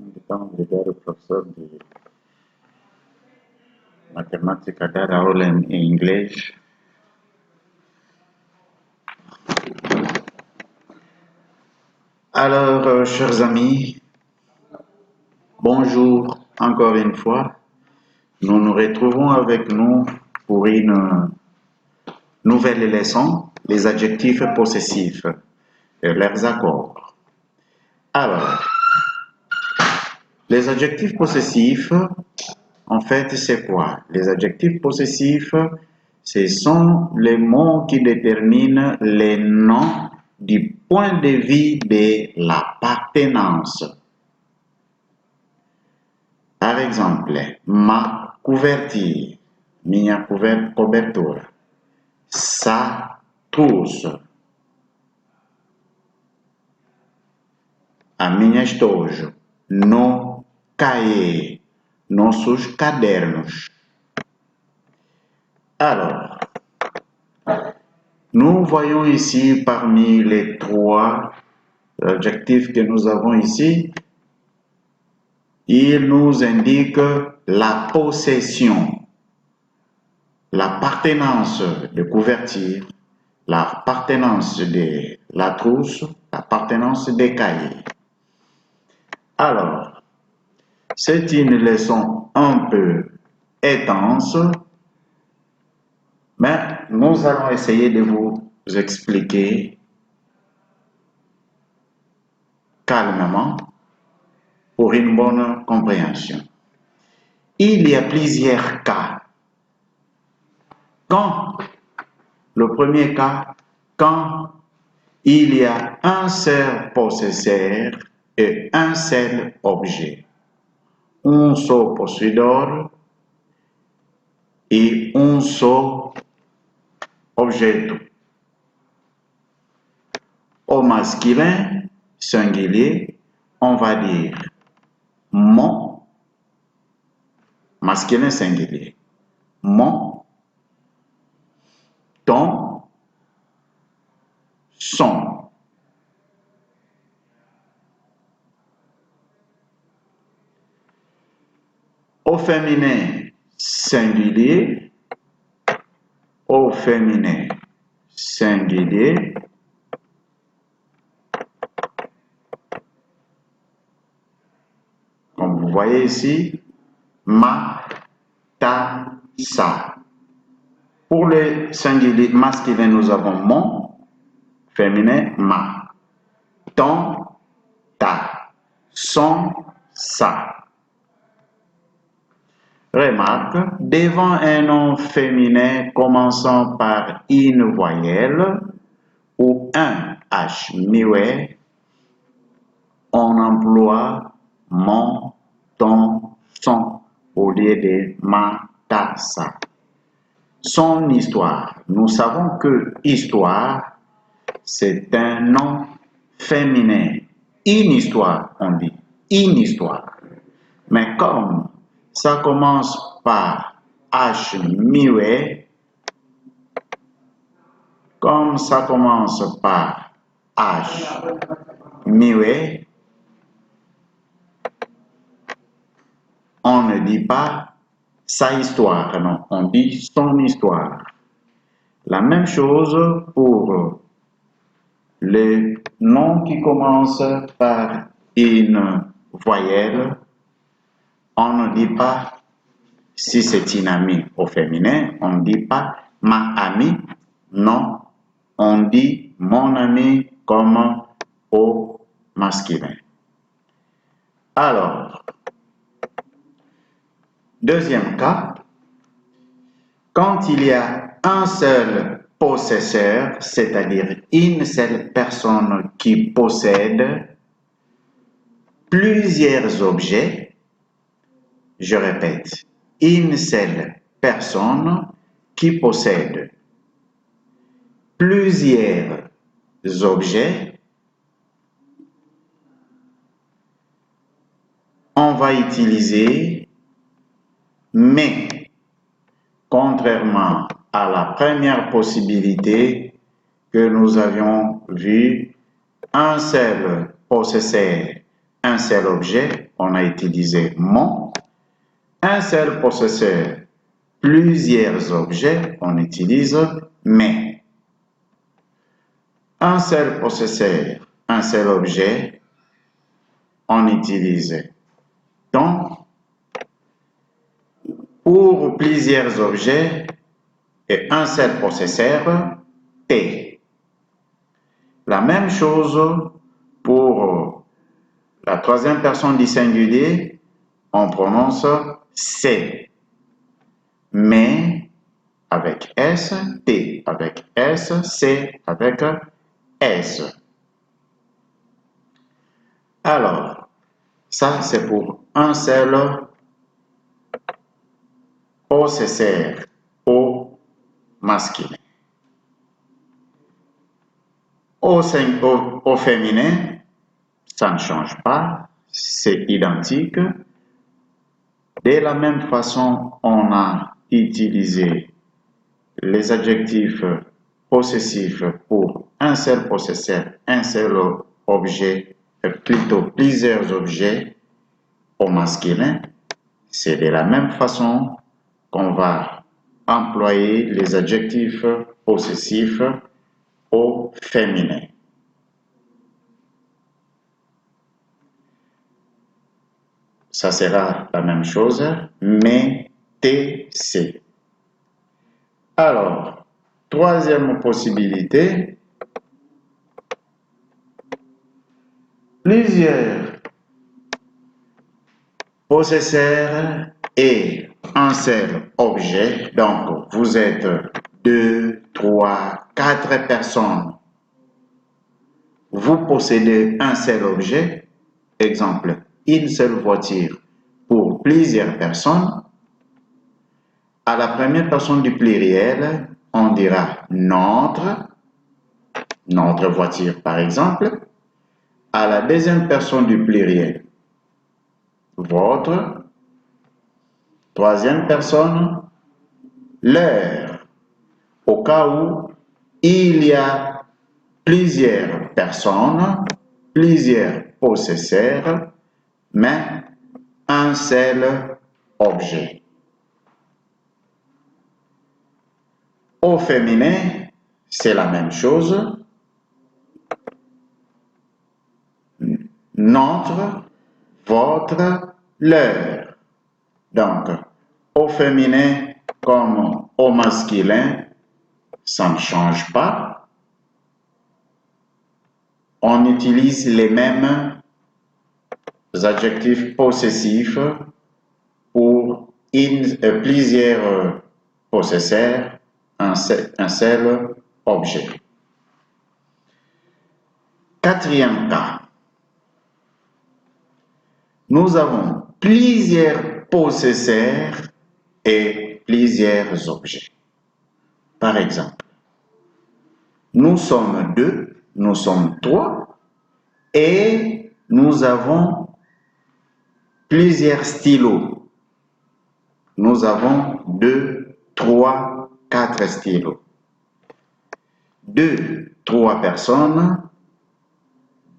Então, obrigado, professor de matemática, dar aula em inglês. Alors, chers amis, bonjour encore une fois. Nous nous retrouvons avec nous pour une nouvelle leçon, les adjectifs possessifs et leurs accords. Alors, les adjectifs possessifs, en fait, c'est quoi? Les adjectifs possessifs, ce sont les mots qui déterminent les noms du point de vue de l'appartenance. Par exemple, ma couverture, minha cobertura, sa trousse, a minha estojo, no cahier, nossos cadernos. Alors, nous voyons ici parmi les trois adjectifs que nous avons ici, il nous indique la possession, l'appartenance de couverture, l'appartenance de la trousse, l'appartenance des cahiers. Alors, c'est une leçon un peu intense, mais nous allons essayer de vous expliquer calmement pour une bonne compréhension. Il y a plusieurs cas. Quand, le premier cas, quand il y a un seul possesseur et un seul objet, un seul possédeur et un seul objet. Au masculin singulier, on va dire mon, masculin singulier, mon, ton, son. Au féminin singulier, au féminin singulier, comme vous voyez ici, ma, ta, sa. Pour le singulier masculin, nous avons mon, féminin ma, ton, ta, son, sa. Remarque, devant un nom féminin commençant par une voyelle ou un H muet, on emploie mon, ton, son au lieu de ma, ta, sa. Son histoire. Nous savons que histoire, c'est un nom féminin. Une histoire, on dit. Une histoire. Mais comme ça commence par H muet, comme ça commence par H muet, on ne dit pas sa histoire, non, on dit son histoire. La même chose pour les noms qui commencent par une voyelle, on ne dit pas, si c'est une amie au féminin, on ne dit pas ma amie, non, on dit mon ami comme au masculin. Alors, deuxième cas, quand il y a un seul possesseur, c'est-à-dire une seule personne qui possède plusieurs objets, je répète, une seule personne qui possède plusieurs objets, on va utiliser mais. Contrairement à la première possibilité que nous avions vue, un seul possesseur un seul objet, on a utilisé mon. Un seul possesseur, plusieurs objets, on utilise mes. Un seul possesseur, un seul objet, on utilise ton. Pour plusieurs objets et un seul possesseur, T. La même chose pour la troisième personne du singulier, on prononce C. Mais avec S, T avec S, C avec S. Alors, ça c'est pour un seul possesseur au masculin. Au féminin, ça ne change pas, c'est identique. De la même façon, on a utilisé les adjectifs possessifs pour un seul possesseur, un seul objet, plutôt plusieurs objets au masculin. C'est de la même façon qu'on va employer les adjectifs possessifs au féminin. Ça sera la même chose, mais TC. Alors, troisième possibilité, plusieurs possesseurs et un seul objet. Donc, vous êtes 2, 3, 4 personnes. Vous possédez un seul objet. Exemple, une seule voiture pour plusieurs personnes. À la première personne du pluriel, on dira notre voiture par exemple. À la deuxième personne du pluriel, votre. Troisième personne, leur. Au cas où il y a plusieurs personnes, plusieurs possesseurs, mais un seul objet. Au féminin, c'est la même chose. Notre, votre, leur. Donc, au féminin comme au masculin, ça ne change pas. On utilise les mêmes adjectifs possessifs pour plusieurs possesseurs, un seul objet. Quatrième cas. Nous avons plusieurs possesseurs et plusieurs objets. Par exemple, nous sommes 2, nous sommes 3 et nous avons plusieurs stylos. Nous avons 2, 3, 4 stylos. 2, 3 personnes,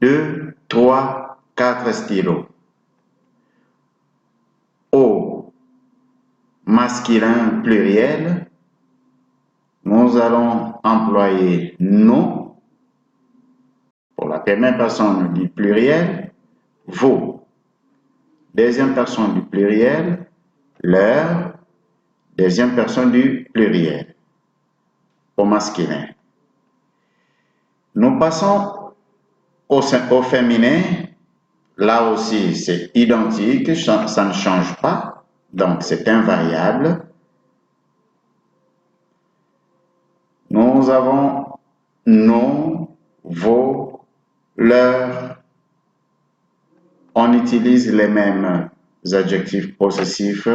2, 3, 4 stylos. Au masculin pluriel, nous allons employer nous pour la première personne du pluriel, vous. Deuxième personne du pluriel, leur. Deuxième personne du pluriel, au masculin. Nous passons au féminin. Là aussi, c'est identique, ça ne change pas, donc c'est invariable. Nous avons nos, vos, leurs. On utilise les mêmes adjectifs possessifs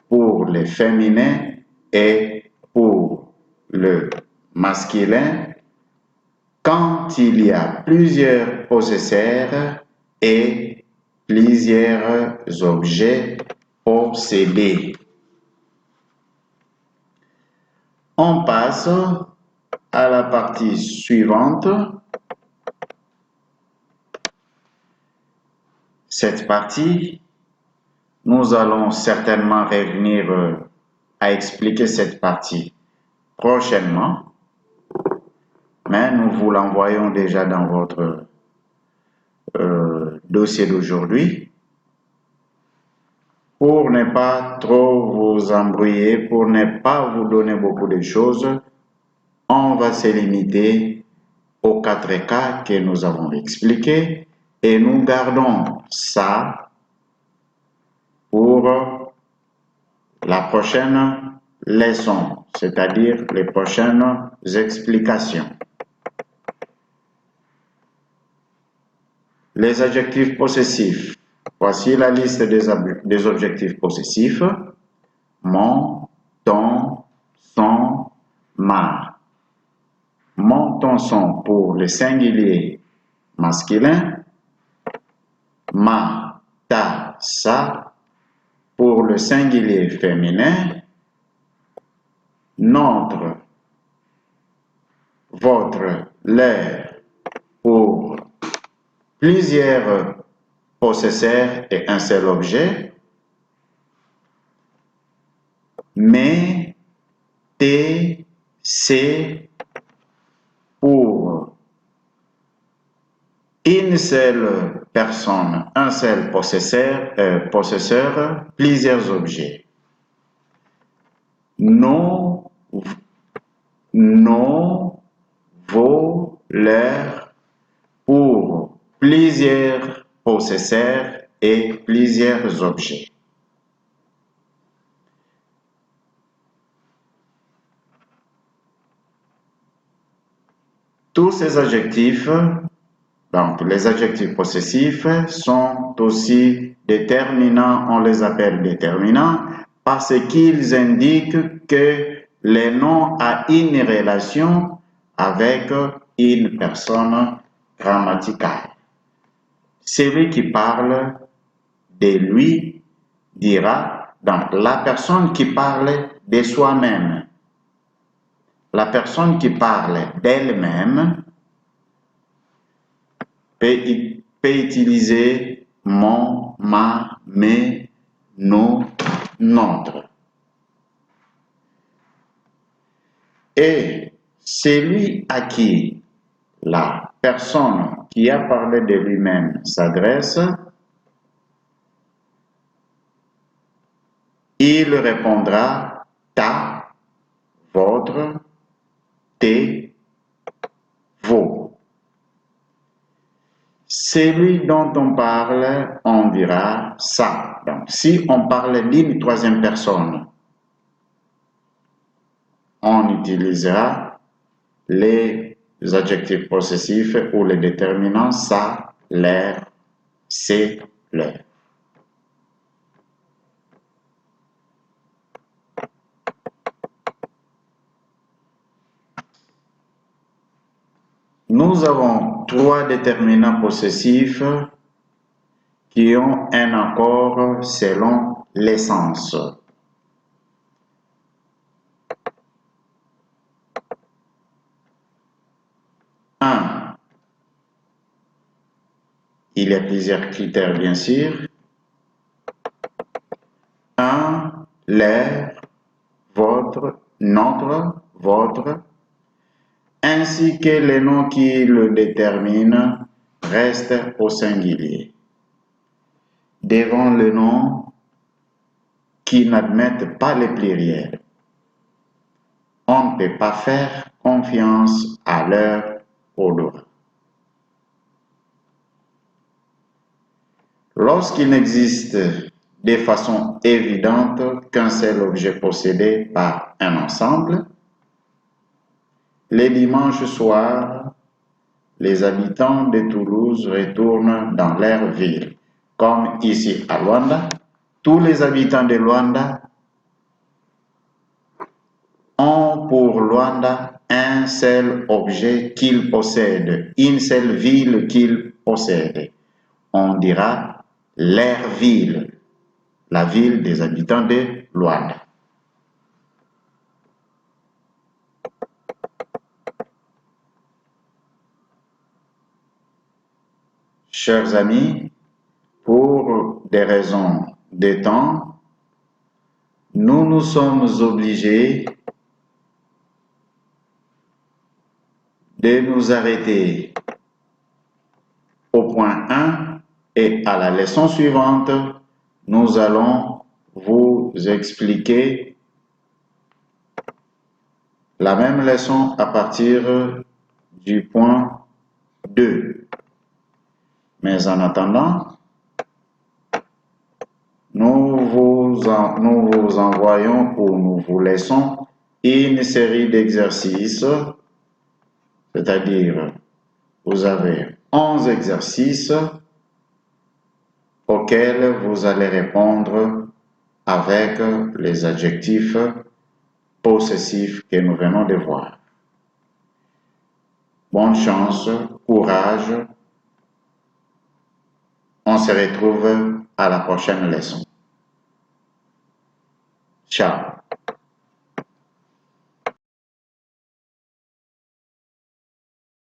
pour les féminins et pour le masculin quand il y a plusieurs possesseurs et plusieurs objets possédés. On passe à la partie suivante. cette partie. Nous allons certainement revenir à expliquer cette partie prochainement, mais nous vous l'envoyons déjà dans votre dossier d'aujourd'hui pour ne pas trop vous embrouiller, pour ne pas vous donner beaucoup de choses. On va se limiter aux 4 cas que nous avons expliqués et nous gardons ça pour la prochaine leçon, c'est-à-dire les prochaines explications. Les adjectifs possessifs. Voici la liste des objectifs possessifs. Mon, ton, son, ma. Mon, ton, son pour le singulier masculin. Ma, ta, sa pour le singulier féminin. Notre, votre, leur pour plusieurs possesseurs et un seul objet. Mais, tes, c'est pour une seule personne, un seul possesseur, plusieurs objets. Nos, vos, leurs pour plusieurs possesseurs et plusieurs objets. Tous ces adjectifs, donc les adjectifs possessifs, sont aussi déterminants, on les appelle déterminants, parce qu'ils indiquent que le nom a une relation avec une personne grammaticale. Celui qui parle de lui dira, donc la personne qui parle de soi-même, la personne qui parle d'elle-même peut utiliser mon, ma, mes, nos, notre. Et celui à qui la personne qui a parlé de lui-même s'adresse, il répondra ta, votre, tes, vos. Celui dont on parle, on dira ça. Donc, si on parle d'une troisième personne, on utilisera les adjectifs possessifs ou les déterminants ça, leur, c'est, leur. Nous avons 3 déterminants possessifs qui ont un accord selon l'essence. Un, il y a plusieurs critères bien sûr. Un, leur, votre, notre, votre, ainsi que les noms qui le déterminent restent au singulier. Devant le nom qui n'admettent pas les pluriels, on ne peut pas faire confiance à leur odorat. Lorsqu'il n'existe de façon évidente qu'un seul objet possédé par un ensemble, les dimanches soirs, les habitants de Toulouse retournent dans leur ville. Comme ici à Luanda, tous les habitants de Luanda ont pour Luanda un seul objet qu'ils possèdent, une seule ville qu'ils possèdent. On dira leur ville, la ville des habitants de Luanda. Chers amis, Pour des raisons de temps, nous nous sommes obligés de nous arrêter au point 1 et à la leçon suivante, nous allons vous expliquer la même leçon à partir du point 2. Mais en attendant, nous vous envoyons ou nous vous laissons une série d'exercices, c'est-à-dire vous avez 11 exercices auxquels vous allez répondre avec les adjectifs possessifs que nous venons de voir. Bonne chance, courage. On se retrouve à la prochaine leçon. Ciao.